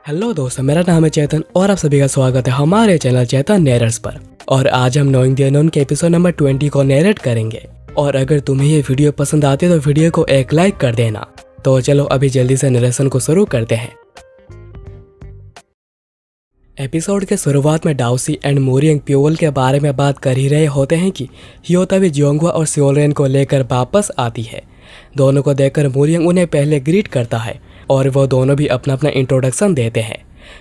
Hello दोस्तों, मेरा नाम है चेतन और आप सभी का स्वागत है हमारे चैनल चेतन नैरर्स पर। और आज हम नोइंग द अननोन के एपिसोड नंबर 20 को नैरेट करेंगे। और अगर तुम्हें ये वीडियो पसंद आती है तो वीडियो को एक लाइक कर देना। तो चलो अभी जल्दी से नरेशन को शुरू करते हैं। एपिसोड के शुरुआत में डाउसी एंड मोरियंग प्योल के बारे में बात कर ही रहे होते हैं कि हियो तभी जियोंगवा और सियोलरेन को लेकर वापस आती है। दोनों को देखकर मोरियंग उन्हें पहले ग्रीट करता है और वो दोनों भी अपना अपना इंट्रोडक्शन देते हैं।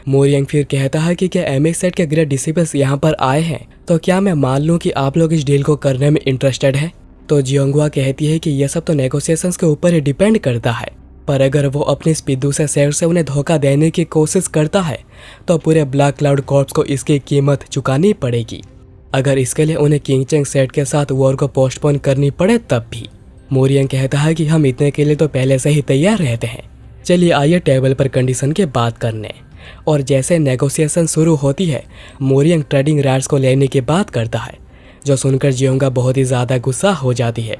मोरियंग फिर कहता है कि क्या एमएक्स सेट के ग्रेट डिसिपल्स यहाँ पर आए हैं, तो क्या मैं मान लूँ कि आप लोग इस डील को करने में इंटरेस्टेड हैं। तो जियोंगवा कहती है कि यह सब तो नेगोशिएशंस के ऊपर ही डिपेंड करता है, पर अगर वो अपनी स्पीडू से उन्हें धोखा देने की कोशिश करता है तो पूरे ब्लैक क्लाउड कॉर्प्स को इसकी कीमत चुकानी पड़ेगी। अगर इसके लिए उन्हें किंग चेंग सेट के साथ वॉर को पोस्टपोन करनी पड़े तब भी। मोरियंग कहता है कि हम इतने के लिए तो पहले से ही तैयार रहते हैं। चलिए आइए टेबल पर कंडीशन की बात करने। और जैसे नेगोशिएशन शुरू होती है, मोरियंग ट्रेडिंग राइट्स को लेने की बात करता है, जो सुनकर जियोंगा बहुत ही ज़्यादा गुस्सा हो जाती है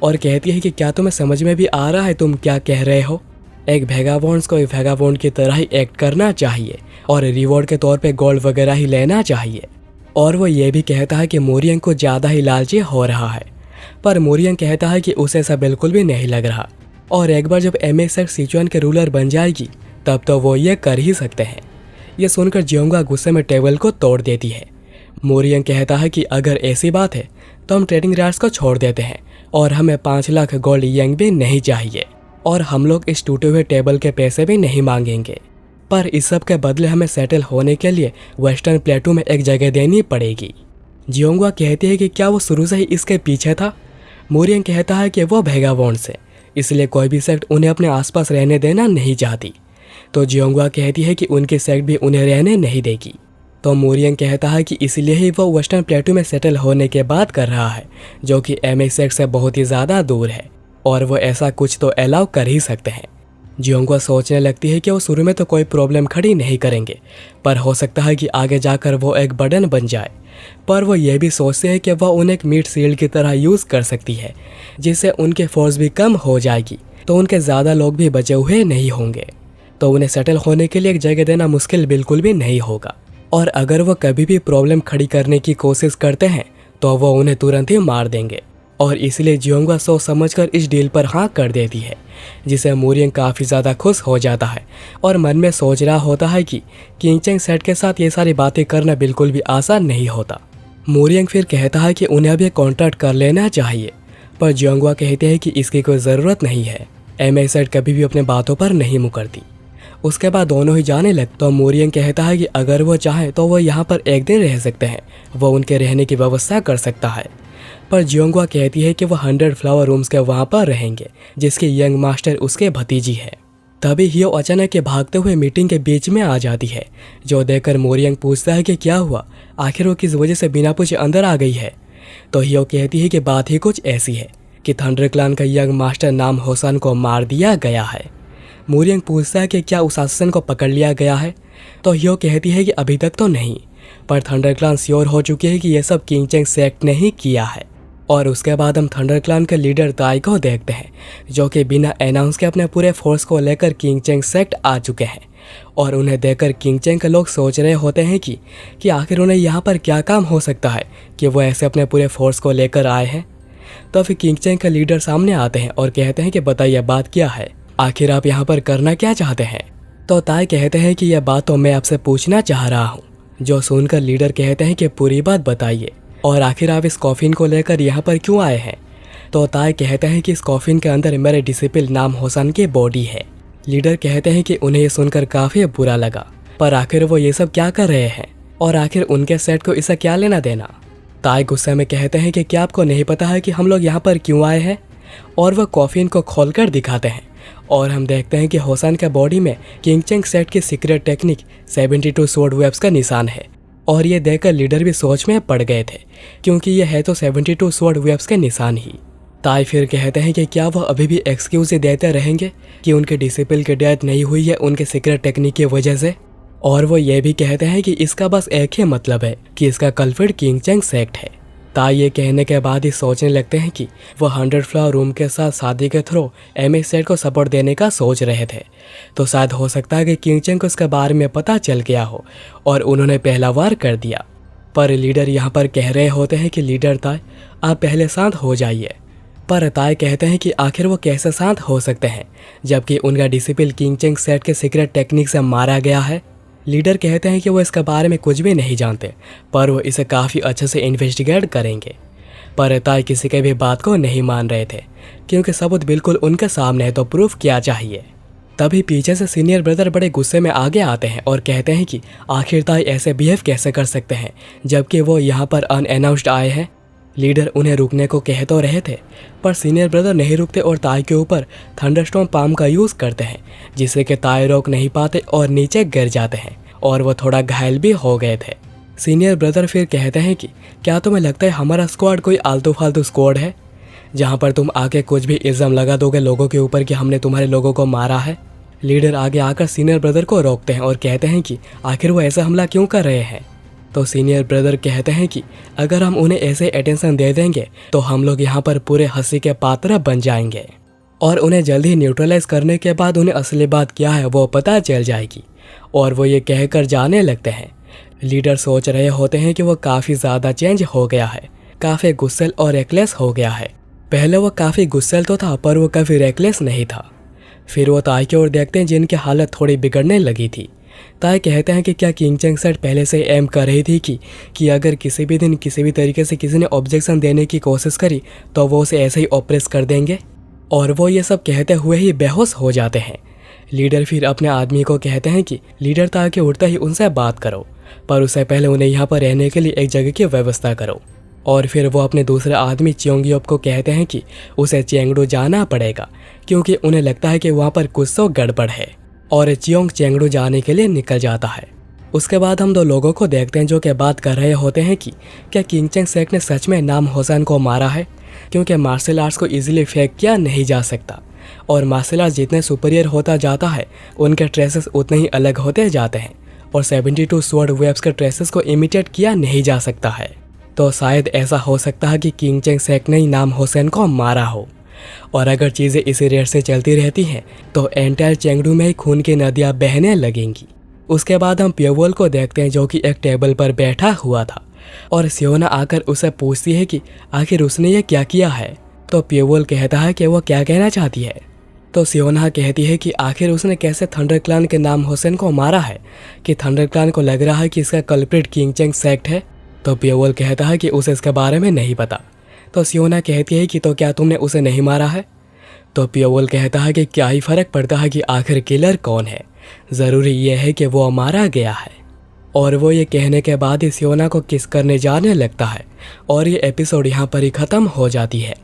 और कहती है कि क्या तुम्हें समझ में भी आ रहा है तुम क्या कह रहे हो। एक वेगाबॉन्ड्स को एक वेगाबॉन्ड की तरह ही एक्ट करना चाहिए और रिवॉर्ड के तौर पे गोल्ड वगैरह ही लेना चाहिए। और वो ये भी कहता है कि मोरियंग को ज़्यादा ही लालची हो रहा है, पर मोरियंग कहता है कि उसे ऐसा बिल्कुल भी नहीं लग रहा और एक बार जब एमएक्स सिचुएन के रूलर बन जाएगी तब तो वो ये कर ही सकते हैं। ये सुनकर जियोंगा गुस्से में टेबल को तोड़ देती है। मोरियंग कहता है कि अगर ऐसी बात है तो हम ट्रेडिंग राइट्स को छोड़ देते हैं और हमें 5 लाख गोल्ड येंग भी नहीं चाहिए और हम लोग इस टूटे हुए टेबल के पैसे भी नहीं मांगेंगे, पर इस सब के बदले हमें सेटल होने के लिए वेस्टर्न प्लेटू में एक जगह देनी पड़ेगी। जियोंगा कहती है कि क्या वो शुरू से ही इसके पीछे था। मोरियंग कहता है कि वो वेगाबॉन्ड से, इसलिए कोई भी सेक्ट उन्हें अपने आसपास रहने देना नहीं चाहती। तो जियोंगा कहती है कि उनकी सेक्ट भी उन्हें रहने नहीं देगी। तो मोरियंग कहता है कि इसलिए ही वो वेस्टर्न प्लेटू में सेटल होने के बात कर रहा है, जो कि एमएक्स सेक्ट से बहुत ही ज़्यादा दूर है और वो ऐसा कुछ तो अलाउ कर ही सकते हैं। जियोंगा सोचने लगती है कि वो शुरू में तो कोई प्रॉब्लम खड़ी नहीं करेंगे, पर हो सकता है कि आगे जाकर वो एक बर्डन बन जाए। पर वो ये भी सोचते हैं कि वह उन्हें एक मीट सील्ड की तरह यूज़ कर सकती है, जिससे उनके फोर्स भी कम हो जाएगी, तो उनके ज़्यादा लोग भी बचे हुए नहीं होंगे। तो उन्हें सेटल होने के लिए एक जगह देना मुश्किल बिल्कुल भी नहीं होगा। और अगर वो कभी भी प्रॉब्लम खड़ी करने की कोशिश करते हैं तो वो उन्हें तुरंत ही मार देंगे। और इसलिए जियोंगा सोच समझकर इस डील पर हाँ कर देती है, जिसे मोरियंग काफ़ी ज़्यादा खुश हो जाता है और मन में सोच रहा होता है कि किंग चेंग सेट के साथ ये सारी बातें करना बिल्कुल भी आसान नहीं होता। मोरियंग फिर कहता है कि उन्हें अभी कॉन्ट्रैक्ट कर लेना चाहिए, पर जियोंगा कहते हैं कि इसकी कोई ज़रूरत नहीं है। एमएक्स सेट कभी भी अपने बातों पर नहीं मुकरती। उसके बाद दोनों ही जाने लगते। तो मोरियंग कहता है कि अगर वो चाहे तो वो यहाँ पर एक दिन रह सकते हैं, वो उनके रहने की व्यवस्था कर सकता है। पर जियोंगा कहती है कि वो 100 फ्लावर रूम्स के वहाँ पर रहेंगे, जिसके यंग मास्टर उसके भतीजी है। तभी हियो अचानक के भागते हुए मीटिंग के बीच में आ जाती है, जो देखकर मोरियंग पूछता है कि क्या हुआ, आखिर वो किस वजह से बिना पूछे अंदर आ गई है। तो हियो कहती है कि बात ही कुछ ऐसी है कि थंडर क्लान का यंग मास्टर नाम होसान को मार दिया गया है। मोरियंग पूछता है कि क्या उस असासिन को पकड़ लिया गया है। तो हियो कहती है कि अभी तक तो नहीं, पर थंडर क्लान श्योर हो चुकी है कि यह सब किंग चेंग सेक्ट ने ही किया है। और उसके बाद हम थंडर क्लान के लीडर ताई को देखते हैं, जो कि बिना अनाउंस के अपने पूरे फोर्स को लेकर किंग चेंग सेक्ट आ चुके हैं। और उन्हें देखकर किंग चेंग के लोग सोच रहे होते हैं कि आखिर उन्हें यहाँ पर क्या काम हो सकता है कि वो ऐसे अपने पूरे फोर्स को लेकर आए हैं। तो फिर किंग चेंग के लीडर सामने आते हैं और कहते हैं कि बताइए बात क्या है, आखिर आप यहाँ पर करना क्या चाहते हैं। तो ताई कहते हैं कि यह बात तो मैं आपसे पूछना चाह रहा हूँ। जो सुनकर लीडर कहते हैं कि पूरी बात बताइए और आखिर आप इस कॉफिन को लेकर यहाँ पर क्यों आए हैं। तो ताई कहते हैं कि इस कॉफिन के अंदर मेरे डिसिपल नाम होसान की बॉडी है। लीडर कहते हैं कि उन्हें ये सुनकर काफ़ी बुरा लगा, पर आखिर वो ये सब क्या कर रहे हैं और आखिर उनके सेट को इससे क्या लेना देना। ताई गुस्से में कहते हैं कि क्या आपको नहीं पता है कि हम लोग यहाँ पर क्यों आए हैं। और वह कॉफिन को खोलकर दिखाते हैं और हम देखते हैं कि होसान के बॉडी में किंग चेंग सेट की सीक्रेट टेक्निक 72 स्वॉर्ड वेब्स का निशान है। और ये देखकर लीडर भी सोच में पड़ गए थे, क्योंकि ये है तो 72 स्वॉर्ड वेब्स के निशान ही। ताई फिर कहते हैं कि क्या वह अभी भी एक्सक्यूज ही देते रहेंगे कि उनके डिसिपल की डेथ नहीं हुई है उनके सीक्रेट टेक्निक की वजह से। और वो ये भी कहते हैं कि इसका बस एक ही मतलब है कि इसका कल्प्रिट किंग चेंग सेक्ट है। ताई ये कहने के बाद ही सोचने लगते हैं कि वो 100 फ्लावर रूम के साथ शादी के थ्रू एमएक्स सेट को सपोर्ट देने का सोच रहे थे। तो शायद हो सकता है कि किंग चेंग को इसके बारे में पता चल गया हो और उन्होंने पहला वार कर दिया। पर लीडर यहाँ पर कह रहे होते हैं कि लीडर ताई आप पहले शांत हो जाइए। पर ताई कहते हैं कि आखिर वो कैसे शांत हो सकते हैं जबकि उनका डिसिपल किंग चेंग सेट के सीक्रेट टेक्निक से मारा गया है। लीडर कहते हैं कि वो इसके बारे में कुछ भी नहीं जानते पर वो इसे काफ़ी अच्छे से इन्वेस्टिगेट करेंगे। पर ताई किसी के भी बात को नहीं मान रहे थे क्योंकि सबूत बिल्कुल उनके सामने है तो प्रूफ क्या चाहिए। तभी पीछे से सीनियर ब्रदर बड़े गुस्से में आगे आते हैं और कहते हैं कि आखिर ताई ऐसे बिहेव कैसे कर सकते हैं जबकि वो यहाँ पर अनअनाउंस्ड आए हैं। लीडर उन्हें रुकने को कह तो रहे थे पर सीनियर ब्रदर नहीं रुकते और ताई के ऊपर थंडरस्टॉर्म पाम का यूज़ करते हैं जिससे कि ताई रोक नहीं पाते और नीचे गिर जाते हैं और वो थोड़ा घायल भी हो गए थे। सीनियर ब्रदर फिर कहते हैं कि क्या तुम्हें लगता है हमारा स्क्वाड कोई आलतू फालतू स्क्वाड है जहाँ पर तुम आके कुछ भी इल्ज़ाम लगा दोगे लोगों के ऊपर कि हमने तुम्हारे लोगों को मारा है। लीडर आगे आकर सीनियर ब्रदर को रोकते हैं और कहते हैं कि आखिर वो ऐसा हमला क्यों कर रहे हैं। तो सीनियर ब्रदर कहते हैं कि अगर हम उन्हें ऐसे अटेंशन दे देंगे तो हम लोग यहाँ पर पूरे हंसी के पात्र बन जाएंगे और उन्हें जल्द ही न्यूट्रलाइज करने के बाद उन्हें असली बात क्या है वो पता चल जाएगी और वो ये कहकर जाने लगते हैं। लीडर सोच रहे होते हैं कि वो काफ़ी ज़्यादा चेंज हो गया है, काफ़ी गुस्सैल और रेकलेस हो गया है। पहले वो काफ़ी गुस्सैल तो था पर वो कभी रेकलेस नहीं था। फिर वो ताई की ओर देखते हैं जिनकी हालत थोड़ी बिगड़ने लगी थी। ताई कहते हैं कि क्या किंग चेंग सेट पहले से एम कर रही थी कि अगर किसी भी दिन किसी भी तरीके से किसी ने ऑब्जेक्शन देने की कोशिश करी तो वो उसे ऐसे ही ऑपरेस कर देंगे। और वो ये सब कहते हुए ही बेहोश हो जाते हैं। लीडर फिर अपने आदमी को कहते हैं कि लीडर ताकि उठते ही उनसे बात करो पर उससे पहले उन्हें यहाँ पर रहने के लिए एक जगह की व्यवस्था करो। और फिर वो अपने दूसरे आदमी चियोंगयोप को कहते हैं कि उसे चेंगडू जाना पड़ेगा क्योंकि उन्हें लगता है कि वहाँ पर कुछ तो गड़बड़ है और चियोंग चेंगडू जाने के लिए निकल जाता है। उसके बाद हम दो लोगों को देखते हैं जो कि बात कर रहे होते हैं कि क्या किंग चेंग सेट ने सच में नाम हुसैन को मारा है क्योंकि मार्शल आर्ट्स को इजीली फेंक किया नहीं जा सकता और मार्शल आर्ट्स जितने सुपीरियर होता जाता है उनके ट्रेसेस उतने ही अलग होते जाते हैं और 72 स्वॉर्ड वेब्स के ट्रेसेस को इमिटेट किया नहीं जा सकता है। तो शायद ऐसा हो सकता है कि किंग चेंग सेट ने ही नाम हुसैन को मारा हो। और अगर चीज़ें इसी रेट से चलती रहती हैं तो एंटायर चेंगडू में ही खून की नदियाँ बहने लगेंगी। उसके बाद हम प्योवोल को देखते हैं जो कि एक टेबल पर बैठा हुआ था और सियोना आकर उसे पूछती है कि आखिर उसने ये क्या किया है। तो प्योवोल कहता है कि वो क्या कहना चाहती है। तो सियोना कहती है कि आखिर उसने कैसे थंडर क्लैन के नाम हुसैन को मारा है कि थंडर क्लैन को लग रहा है कि इसका कल्प्रिट किंग चेंग सेट है। तो प्योवोल कहता है कि उसे इसके बारे में नहीं पता। तो सियोना कहती है कि तो क्या तुमने उसे नहीं मारा है। तो प्योवोल कहता है कि क्या ही फर्क पड़ता है कि आखिर किलर कौन है, ज़रूरी यह है कि वो मारा गया है। और वो ये कहने के बाद ही सियोना को किस करने जाने लगता है और ये एपिसोड यहाँ पर ही ख़त्म हो जाती है।